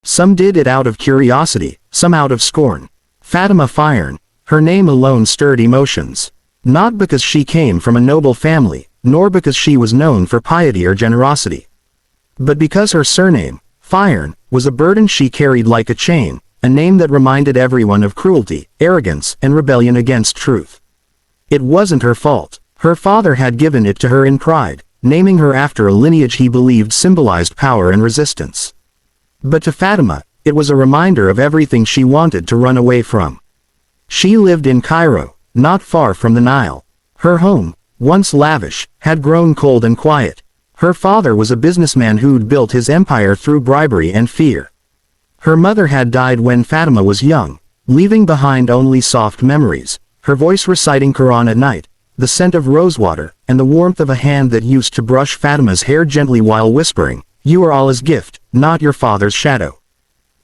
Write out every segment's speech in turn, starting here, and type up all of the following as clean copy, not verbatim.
Some did it out of curiosity, some out of scorn. Fatima Firen, her name alone stirred emotions. Not because she came from a noble family, nor because she was known for piety or generosity. But because her surname, Firen, was a burden she carried like a chain, a name that reminded everyone of cruelty, arrogance, and rebellion against truth. It wasn't her fault. Her father had given it to her in pride, naming her after a lineage he believed symbolized power and resistance. But to Fatima, it was a reminder of everything she wanted to run away from. She lived in Cairo, not far from the Nile. Her home, once lavish, had grown cold and quiet. Her father was a businessman who'd built his empire through bribery and fear. Her mother had died when Fatima was young, leaving behind only soft memories, her voice reciting Quran at night, the scent of rosewater, and the warmth of a hand that used to brush Fatima's hair gently while whispering, "You are Allah's gift, not your father's shadow."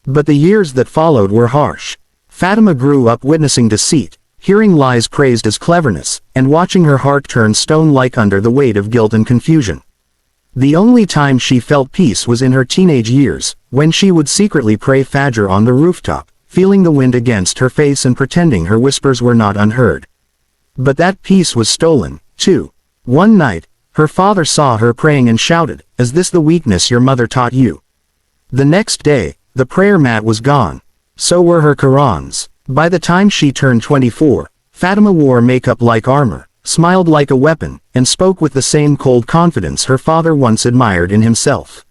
But the years that followed were harsh. Fatima grew up witnessing deceit, hearing lies praised as cleverness, and watching her heart turn stone-like under the weight of guilt and confusion. The only time she felt peace was in her teenage years, when she would secretly pray Fajr on the rooftop, feeling the wind against her face and pretending her whispers were not unheard. But that peace was stolen, too. One night, her father saw her praying and shouted, "Is this the weakness your mother taught you?" The next day, the prayer mat was gone. So were her Qurans. By the time she turned 24, Fatima wore makeup like armor, smiled like a weapon, and spoke with the same cold confidence her father once admired in himself.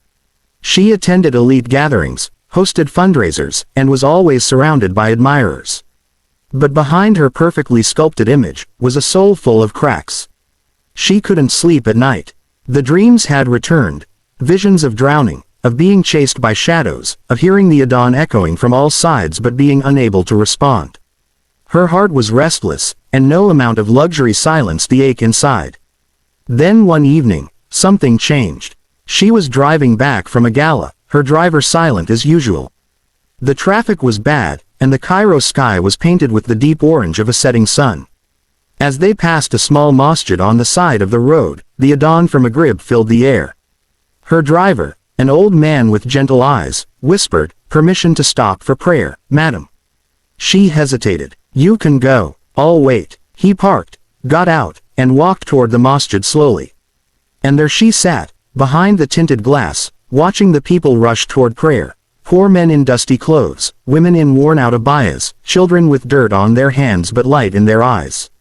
She attended elite gatherings, hosted fundraisers, and was always surrounded by admirers. But behind her perfectly sculpted image, was a soul full of cracks. She couldn't sleep at night. The dreams had returned, visions of drowning, of being chased by shadows, of hearing the adhan echoing from all sides but being unable to respond. Her heart was restless, and no amount of luxury silenced the ache inside. Then one evening, something changed. She was driving back from a gala, her driver silent as usual. The traffic was bad, and the Cairo sky was painted with the deep orange of a setting sun. As they passed a small masjid on the side of the road, the adhan from Maghrib filled the air. Her driver, an old man with gentle eyes, whispered, "Permission to stop for prayer, madam." She hesitated. "You can go, I'll wait." He parked, got out, and walked toward the masjid slowly. And there she sat, behind the tinted glass, watching the people rush toward prayer. Poor men in dusty clothes, women in worn-out abayas, children with dirt on their hands but light in their eyes.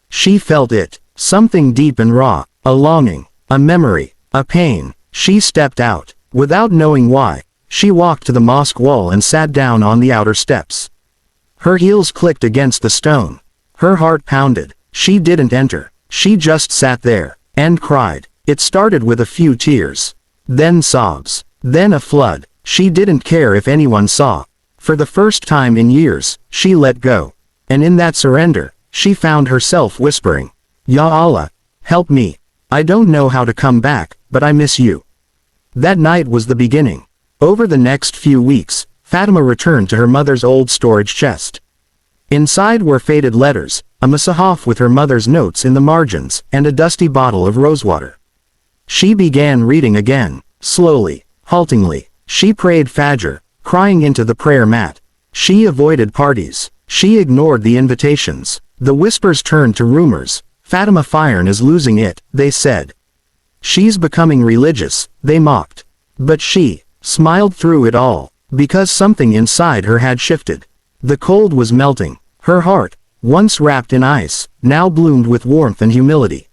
She felt it, something deep and raw, a longing, a memory, a pain. She stepped out, without knowing why. She walked to the mosque wall and sat down on the outer steps. Her heels clicked against the stone. Her heart pounded. She didn't enter. She just sat there, and cried. It started with a few tears. Then sobs. Then a flood. She didn't care if anyone saw. For the first time in years, she let go. And in that surrender, she found herself whispering, "Ya Allah, help me. I don't know how to come back, but I miss you." That night was the beginning. Over the next few weeks, Fatima returned to her mother's old storage chest. Inside were faded letters, a musahaf with her mother's notes in the margins, and a dusty bottle of rosewater. She began reading again, slowly, haltingly. She prayed Fajr, crying into the prayer mat. She avoided parties. She ignored the invitations. The whispers turned to rumors. "Fatima Firen is losing it," they said. "She's becoming religious," they mocked. But she smiled through it all, because something inside her had shifted. The cold was melting. Her heart, once wrapped in ice, now bloomed with warmth and humility.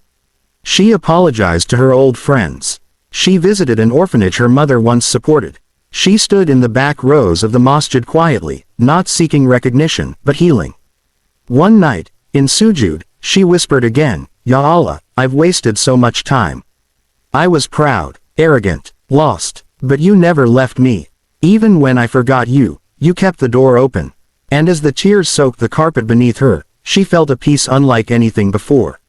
She apologized to her old friends. She visited an orphanage her mother once supported. She stood in the back rows of the masjid quietly, not seeking recognition, but healing. One night, in sujud, she whispered again, "Ya Allah, I've wasted so much time. I was proud, arrogant, lost, but you never left me. Even when I forgot you, you kept the door open." And as the tears soaked the carpet beneath her, she felt a peace unlike anything before.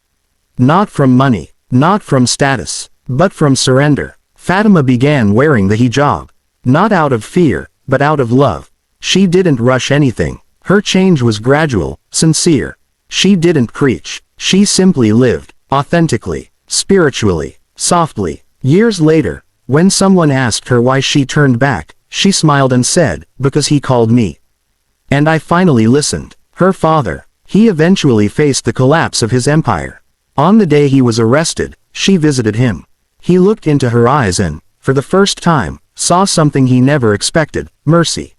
Not from money, not from status, but from surrender. Fatima began wearing the hijab. Not out of fear, but out of love. She didn't rush anything. Her change was gradual, sincere. She didn't preach. She simply lived, authentically, spiritually, softly. Years later, when someone asked her why she turned back, She smiled and said, because he called me. And I finally listened. Her father. He eventually faced the collapse of his empire. On the day he was arrested, she visited him. He looked into her eyes and, for the first time, saw something he never expected, mercy.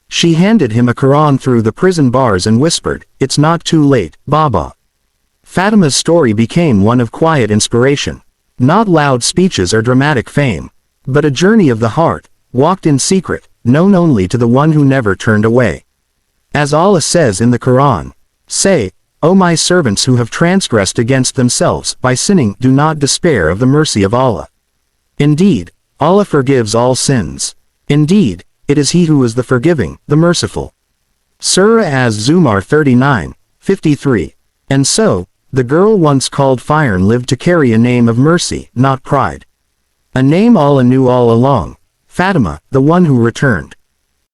She handed him a Quran through the prison bars and whispered, "It's not too late, Baba." Fatima's story became one of quiet inspiration. Not loud speeches or dramatic fame, but a journey of the heart, walked in secret, known only to the one who never turned away. As Allah says in the Quran, "Say, O my servants who have transgressed against themselves by sinning, do not despair of the mercy of Allah. Indeed, Allah forgives all sins. Indeed, it is He who is the forgiving, the merciful." Surah Az-Zumar 39:53. And so, the girl once called Fire lived to carry a name of mercy, not pride. A name Allah knew all along. Fatima, the one who returned.